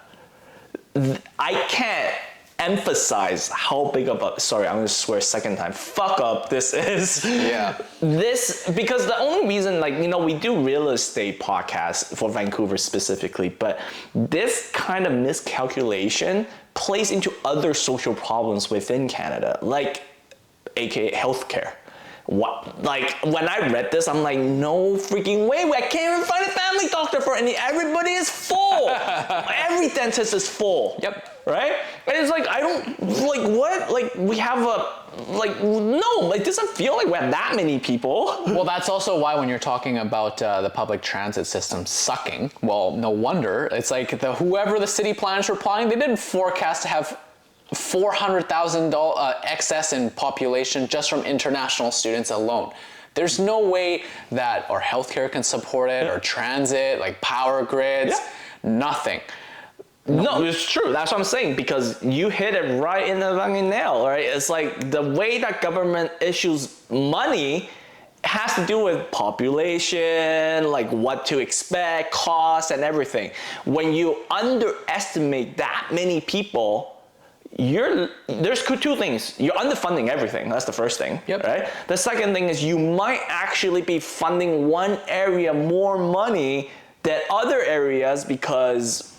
A: I can't emphasize how big of a, sorry, I'm gonna swear a second time, fuck up this is.
B: Yeah.
A: Because the only reason, we do real estate podcasts for Vancouver specifically, but this kind of miscalculation plays into other social problems within Canada, aka healthcare. What? Like, when I read this, I'm like, no freaking way. I can't even find a family doctor for any. Everybody is full. Every dentist is full.
B: Yep.
A: Right? And it's like, I don't, what? We have no, it doesn't feel like we have that many people.
B: Well, that's also why when you're talking about the public transit system sucking, well, no wonder. It's like whoever the city planners were planning, they didn't forecast to have 400,000 excess in population just from international students alone. There's no way that our healthcare can support it, or transit, like power grids, nothing.
A: No, it's true. That's what I'm saying, because you hit it right in the fucking nail, right? It's like the way that government issues money has to do with population, like what to expect, cost, and everything. When you underestimate that many people, there's two things. You're underfunding everything. That's the first thing, right? The second thing is you might actually be funding one area more money than other areas because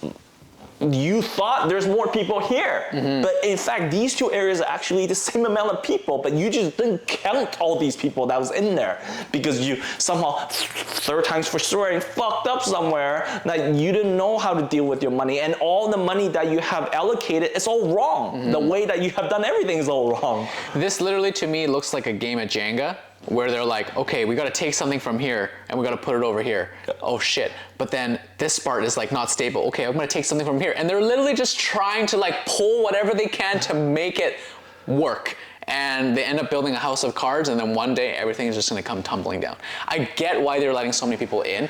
A: you thought there's more people here. But in fact, these two areas are actually the same amount of people, but you just didn't count all these people that was in there because you somehow, third times for swearing, fucked up somewhere that you didn't know how to deal with your money, and all the money that you have allocated is all wrong. The way that you have done everything is all wrong.
B: This literally to me looks like a game of Jenga, where they're like, okay, we got to take something from here and we got to put it over here. Oh shit. But then this part is like not stable. Okay, I'm going to take something from here. And they're literally just trying to like pull whatever they can to make it work. And they end up building a house of cards, and then one day everything is just going to come tumbling down. I get why they're letting so many people in.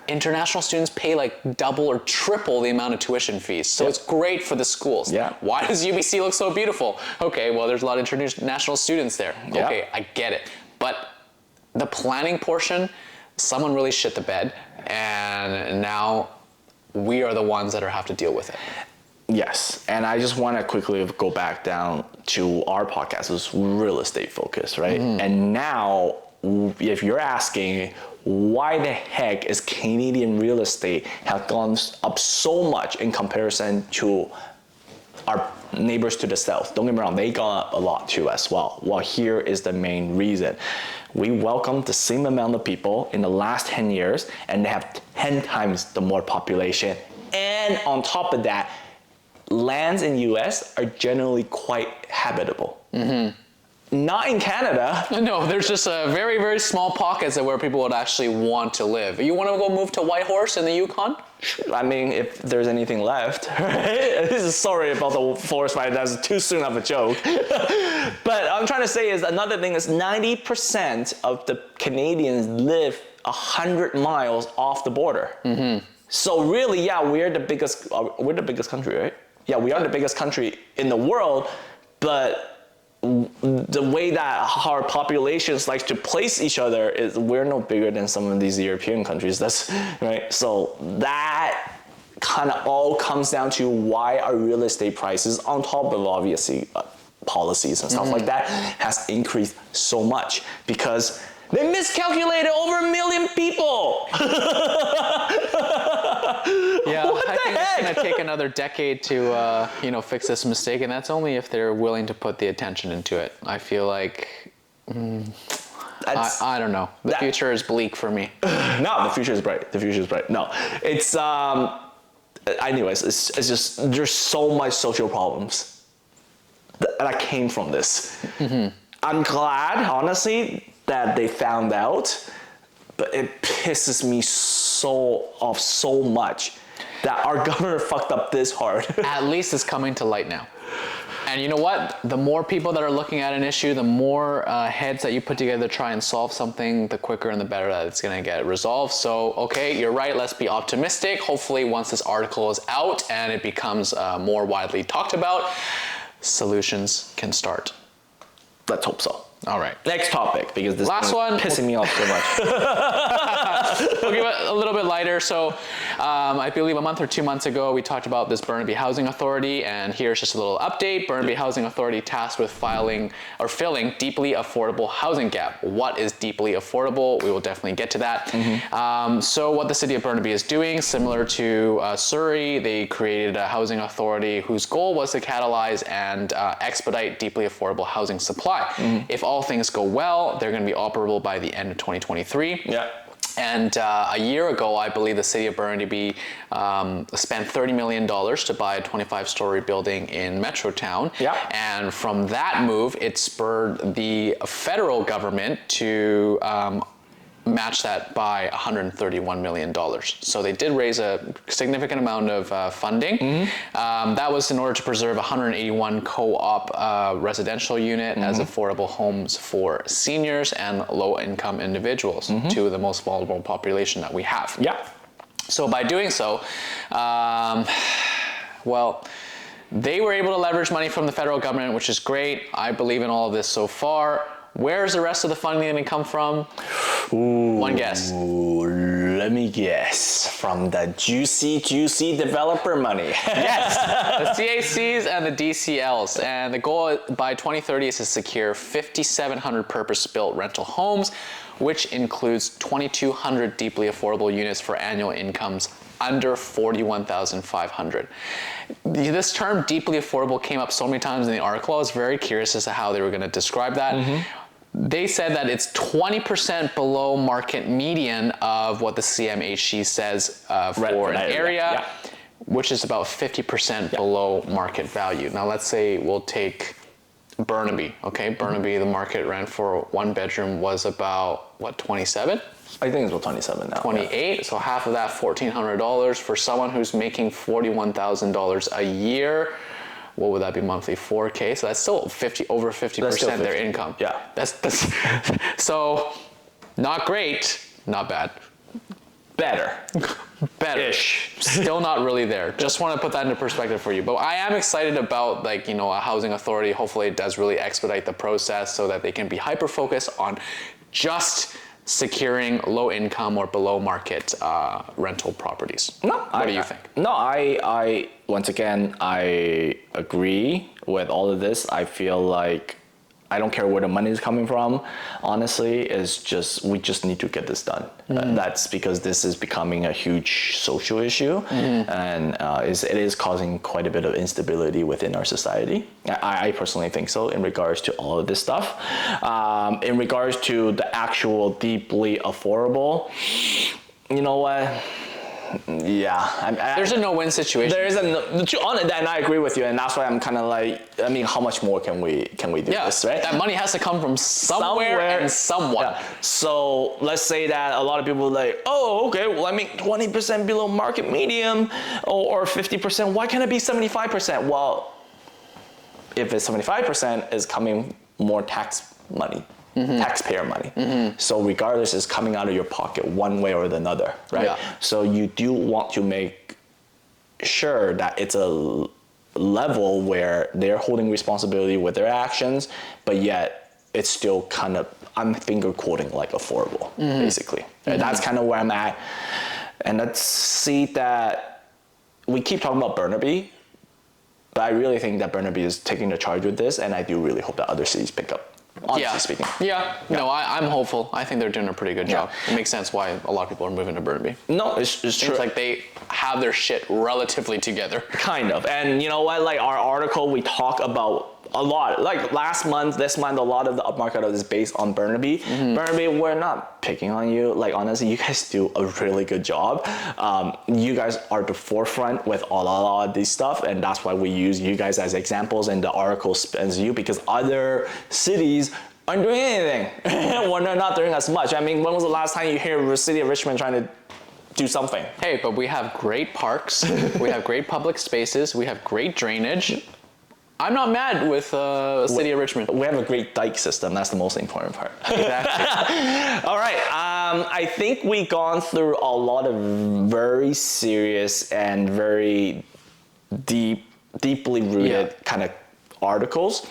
B: International students pay like double or triple the amount of tuition fees. So it's great for the schools. Why does UBC look so beautiful? Okay, well, there's a lot of international students there. Okay, I get it. But the planning portion, someone really shit the bed, and now we are the ones that have to deal with it.
A: Yes, and I just want to quickly go back down to our podcast. It's real estate focused, right? And now, if you're asking why the heck is Canadian real estate have gone up so much in comparison to our neighbors to the south, don't get me wrong, they gone up a lot too as well. Well, here is the main reason. We welcomed the same amount of people in the last 10 years, and they have 10 times the more population. And on top of that, lands in US are generally quite habitable. Not in Canada.
B: No, there's just a very, very small pockets of where people would actually want to live. You want to go move to Whitehorse in the Yukon?
A: I mean, if there's anything left, right? Sorry about the forest fire, that's too soon of a joke. But I'm trying to say is another thing is 90% of the Canadians live 100 miles off the border. So really, yeah, we're the biggest country, right? Yeah, we are the biggest country in the world, but the way that our populations like to place each other is we're no bigger than some of these European countries. That's right. So that kind of all comes down to why our real estate prices, on top of obviously policies and stuff like that, has increased so much because they miscalculated over 1 million people.
B: Yeah,
A: what
B: I think
A: heck?
B: it's going to take another decade to fix this mistake, and that's only if they're willing to put the attention into it. I feel like I don't know. The future is bleak for me.
A: No, the future is bright. The future is bright. No, it's anyways. It's just there's so much social problems that came from this. I'm glad, honestly, that they found out, but it pisses me off so much that our government fucked up this hard.
B: At least it's coming to light now. And you know what? The more people that are looking at an issue, the more heads that you put together to try and solve something, the quicker and the better that it's going to get resolved. So, okay, you're right. Let's be optimistic. Hopefully, once this article is out and it becomes more widely talked about, solutions can start.
A: Let's hope so.
B: All right.
A: Next topic, because this
B: last one
A: pissing me off so much.
B: We'll give it a little bit lighter. So I believe a month or 2 months ago, we talked about this Burnaby Housing Authority, and here's just a little update. Burnaby Housing Authority tasked with filling deeply affordable housing gap. What is deeply affordable? We will definitely get to that. So what the city of Burnaby is doing, similar to Surrey, they created a housing authority whose goal was to catalyze and expedite deeply affordable housing supply. If all things go well, they're going to be operable by the end of 2023.
A: Yeah.
B: And a year ago, I believe the city of Burnaby spent $30 million to buy a 25-story building in Metrotown. Yeah. And from that move, it spurred the federal government to match that by $131 million. So they did raise a significant amount of funding. That was in order to preserve 181 co-op residential unit as affordable homes for seniors and low-income individuals, two of the most vulnerable population that we have. Yeah. So by doing so, well, they were able to leverage money from the federal government, which is great. I believe in all of this so far. Where's the rest of the funding going to come from? One guess.
A: Let me guess. From the juicy developer money.
B: Yes, the CACs and the DCLs. And the goal by 2030 is to secure 5,700 purpose-built rental homes, which includes 2,200 deeply affordable units for annual incomes under 41,500. This term deeply affordable came up so many times in the article. I was very curious as to how they were going to describe that. They said that it's 20% below market median of what the CMHC says for an area, which is about 50% below market value. Now let's say we'll take Burnaby, okay? Burnaby, the market rent for one bedroom was about, what, 27?
A: I think it's about 27 now.
B: 28, so half of that, $1,400 for someone who's making $41,000 a year. What would that be monthly? 4K. So that's still over 50% their income.
A: Yeah.
B: That's so not great, not bad.
A: Better.
B: Better-ish. Still not really there. Just want to put that into perspective for you. But I am excited about, like, you know, a housing authority. Hopefully it does really expedite the process so that they can be hyper-focused on just securing low income or below market rental properties. What do you think?
A: No, I once again, I agree with all of this. I feel like I don't care where the money is coming from. Honestly, it's just, we just need to get this done. That's because this is becoming a huge social issue, and it is causing quite a bit of instability within our society. I personally think so in regards to all of this stuff. In regards to the actual deeply affordable, you know what? Yeah,
B: there's a no-win situation.
A: There is and I agree with you, and that's why I'm kind of like, I mean, how much more can we do this, right?
B: That money has to come from somewhere and someone.
A: Yeah. So let's say that a lot of people are like, oh, okay, well, I mean, 20% below market median or 50%. Why can't it be 75%? Well, if it's 75%, it's coming more tax money. Taxpayer money. So regardless, it's coming out of your pocket one way or another, right?
B: Yeah.
A: So you do want to make sure that it's a level where they're holding responsibility with their actions, but yet it's still kind of, I'm finger quoting, like affordable, basically. And that's kind of where I'm at. And let's see that we keep talking about Burnaby, but I really think that Burnaby is taking the charge with this, and I do really hope that other cities pick up. Honestly speaking.
B: No, I'm hopeful. I think they're doing a pretty good job. It makes sense why a lot of people are moving to Burnaby.
A: No, it's true.
B: Seems like they have their shit relatively together.
A: Kind of. And you know what? Like our article, we talk about a lot. Like this month, a lot of the upmarket is based on Burnaby. Burnaby, we're not picking on you. Like honestly, you guys do a really good job. You guys are the forefront with a lot of this stuff, and that's why we use you guys as examples, and the article spends you, because other cities aren't doing anything. When they're not doing as much. I mean, when was the last time you hear the city of Richmond trying to do something?
B: Hey, but we have great parks. We have great public spaces. We have great drainage. I'm not mad with City of Richmond.
A: We have a great dike system. That's the most important part.
B: Exactly.
A: All right. I think we've gone through a lot of very serious and very deeply rooted kind of articles.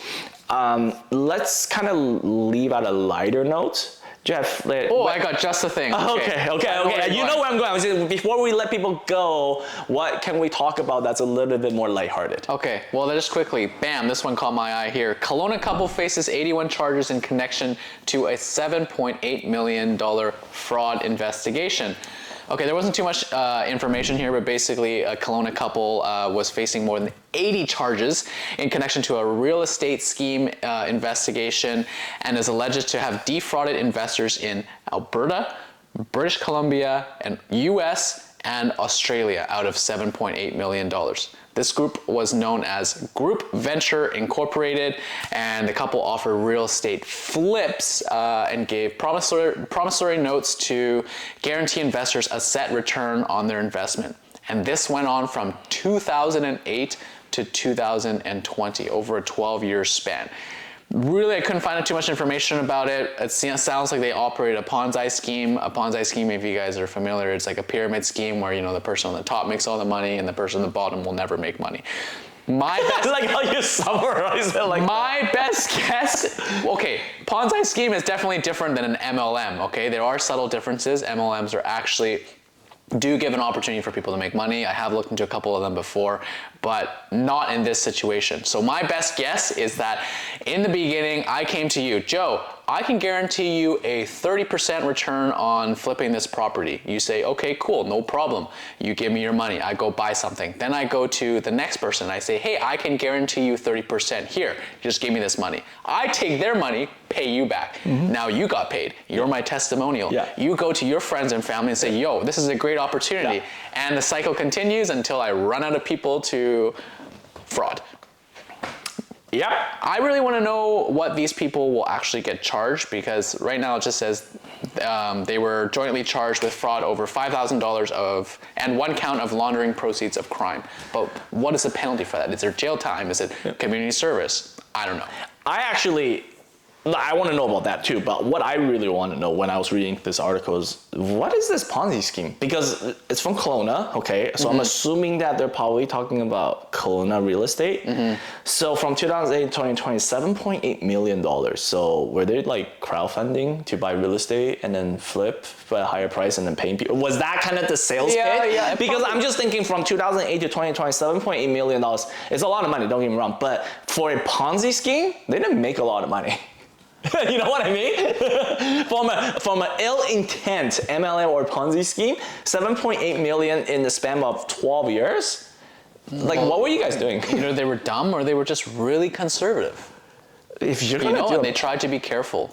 A: Let's kind of leave out a lighter note. Jeff,
B: I got just the thing.
A: Okay. You know where I'm going. Before we let people go, what can we talk about that's a little bit more lighthearted?
B: Okay, well, just quickly, bam, this one caught my eye here. Kelowna couple faces 81 charges in connection to a $7.8 million fraud investigation. Okay, there wasn't too much information here, but basically a Kelowna couple was facing more than 80 charges in connection to a real estate scheme investigation, and is alleged to have defrauded investors in Alberta, British Columbia, and US and Australia out of $7.8 million. This group was known as Group Venture Incorporated, and the couple offered real estate flips and gave promissory notes to guarantee investors a set return on their investment. And this went on from 2008 to 2020, over a 12-year span. Really, I couldn't find out too much information about it. It sounds like they operate a Ponzi scheme. A Ponzi scheme, if you guys are familiar, it's like a pyramid scheme where, you know, the person on the top makes all the money and the person on the bottom will never make money. My best,
A: like how you summarize it like
B: my best guess, okay, Ponzi scheme is definitely different than an MLM, okay? There are subtle differences. MLMs are actually do give an opportunity for people to make money. I have looked into a couple of them before, but not in this situation. So my best guess is that in the beginning, I came to you, Joe, I can guarantee you a 30% return on flipping this property. You say, okay, cool, no problem. You give me your money, I go buy something. Then I go to the next person, I say, hey, I can guarantee you 30% here. Just give me this money. I take their money, pay you back. Now you got paid. You're my testimonial.
A: Yeah.
B: You go to your friends and family and say, yo, this is a great opportunity.
A: Yeah.
B: And the cycle continues until I run out of people to fraud.
A: Yep.
B: I really want to know what these people will actually get charged, because right now it just says they were jointly charged with fraud over $5,000 of and 1 count of laundering proceeds of crime. But what is the penalty for that? Is there jail time? Is it community service? I don't know.
A: I want to know about that too, but what I really want to know when I was reading this article is, what is this Ponzi scheme? Because it's from Kelowna, okay? So I'm assuming that they're probably talking about Kelowna Real Estate. So from 2008 to 2020, $7.8 million. So were they like crowdfunding to buy real estate and then flip for a higher price and then paying people? Was that kind of the sales pitch?
B: Yeah.
A: Because I'm just thinking from 2008 to 2020, $7.8 million. It's a lot of money, don't get me wrong. But for a Ponzi scheme, they didn't make a lot of money. You know what I mean? From an ill intent MLM or Ponzi scheme, 7.8 million in the span of 12 years. Like, what were you guys doing?
B: Either they were dumb or they were just really conservative.
A: If you're
B: You know, and they tried to be careful.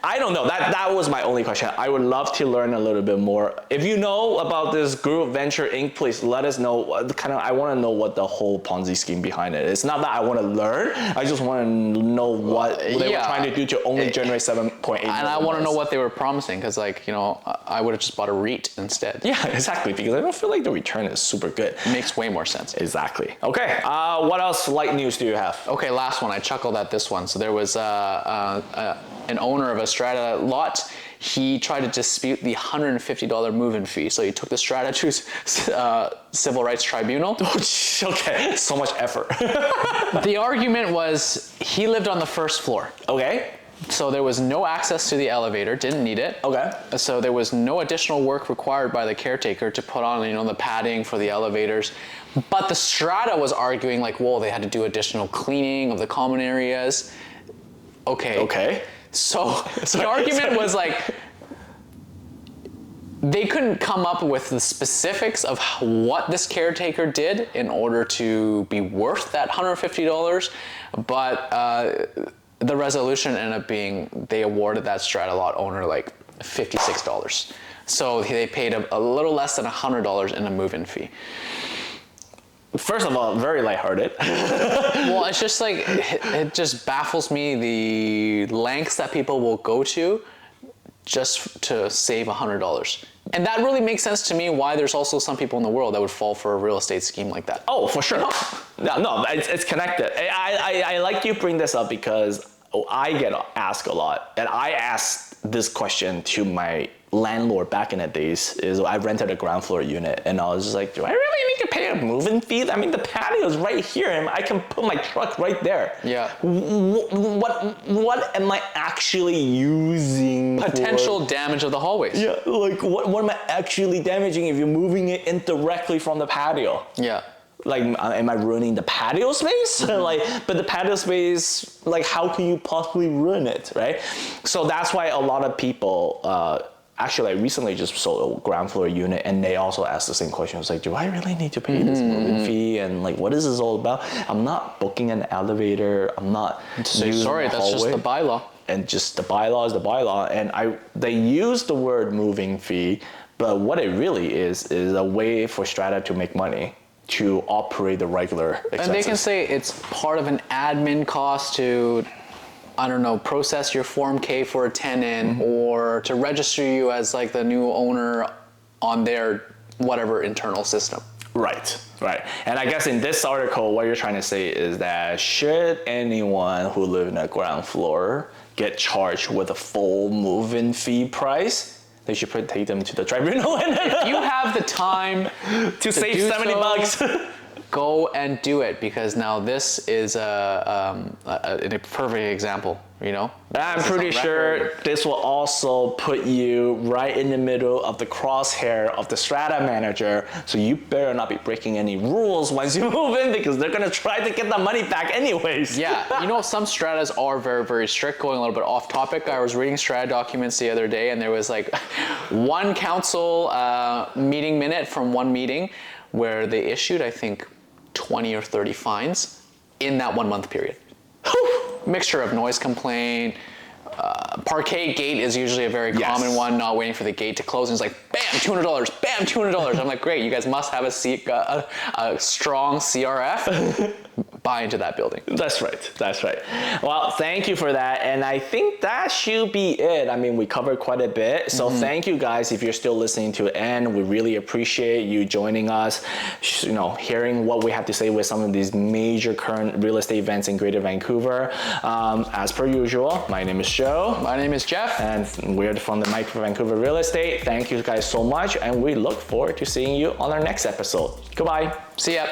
A: I don't know. That was my only question. I would love to learn a little bit more. If you know about this group Venture Inc., please let us know. I want to know what the whole Ponzi scheme behind it. It's not that I want to learn. I just want to know what they were trying to do to only generate 7.8.
B: And I want to know what they were promising, because, like, you know, I would have just bought a REIT instead.
A: Yeah, exactly. Because I don't feel like the return is super good.
B: It makes way more sense.
A: Exactly. Okay. What else light news do you have?
B: Okay, last one. I chuckled at this one. So there was an owner of a strata lot. He tried to dispute the $150 move-in fee. So he took the strata to civil rights tribunal.
A: Okay, so much effort.
B: The argument was he lived on the first floor.
A: Okay.
B: So there was no access to the elevator, didn't need it.
A: Okay.
B: So there was no additional work required by the caretaker to put on, you know, the padding for the elevators. But the strata was arguing like, whoa, they had to do additional cleaning of the common areas. Okay. So the argument was like, they couldn't come up with the specifics of what this caretaker did in order to be worth that $150, but the resolution ended up being they awarded that strata lot owner like $56. So they paid a little less than $100 in a move-in fee.
A: First of all, very lighthearted.
B: Well, it's just like, it just baffles me the lengths that people will go to just to save $100. And that really makes sense to me why there's also some people in the world that would fall for a real estate scheme like that.
A: Oh, for sure. No, it's connected. I like you bring this up because I get asked a lot. And I asked this question to my landlord back in the days. Is I rented a ground floor unit and I was just like, do I really need to pay a move-in fee? I mean, the patio is right here and I can put my truck right there.
B: Yeah.
A: What am I actually using?
B: Potential damage of the hallways.
A: Yeah, like what am I actually damaging if you're moving it indirectly from the patio?
B: Yeah.
A: Like, am I ruining the patio space? But the patio space, like, how can you possibly ruin it, right? So that's why a lot of people, actually, I recently just sold a ground floor unit, and they also asked the same question. I was like, do I really need to pay this moving fee? And like, what is this all about? I'm not booking an elevator. I'm not
B: Sorry, that's just the bylaw.
A: And just the bylaw is the bylaw. And they use the word moving fee, but what it really is a way for strata to make money, to operate the regular expenses.
B: And they can say it's part of an admin cost to, I don't know, process your Form K for a tenant or to register you as like the new owner on their whatever internal system.
A: Right. And I guess in this article, what you're trying to say is that should anyone who live in a ground floor get charged with a full move-in fee price, they should take them to the tribunal.
B: If you have the time
A: to save $70,
B: go and do it, because now this is a perfect example. you know?
A: I'm pretty sure this will also put you right in the middle of the crosshair of the strata manager. So you better not be breaking any rules once you move in, because they're gonna try to get the money back anyways.
B: Yeah, you know, some stratas are very, very strict. Going a little bit off topic, I was reading strata documents the other day, and there was like one council meeting minute from one meeting where they issued, I think, 20 or 30 fines in that 1 month period. Mixture of noise complaint, parquet gate is usually a very common one, not waiting for the gate to close, and it's like, bam, $200, bam, $200. I'm like, great, you guys must have a strong CRF. Buy into that building.
A: That's right, that's right. Well, thank you for that, and I think that should be it. I mean, we covered quite a bit, so thank you guys if you're still listening to the end. We really appreciate you joining us, you know, hearing what we have to say with some of these major current real estate events in Greater Vancouver. As per usual, my name is Joe.
B: My name is Jeff.
A: And we're from the Mike for Vancouver Real Estate. Thank you guys so much, and we look forward to seeing you on our next episode. Goodbye.
B: See ya.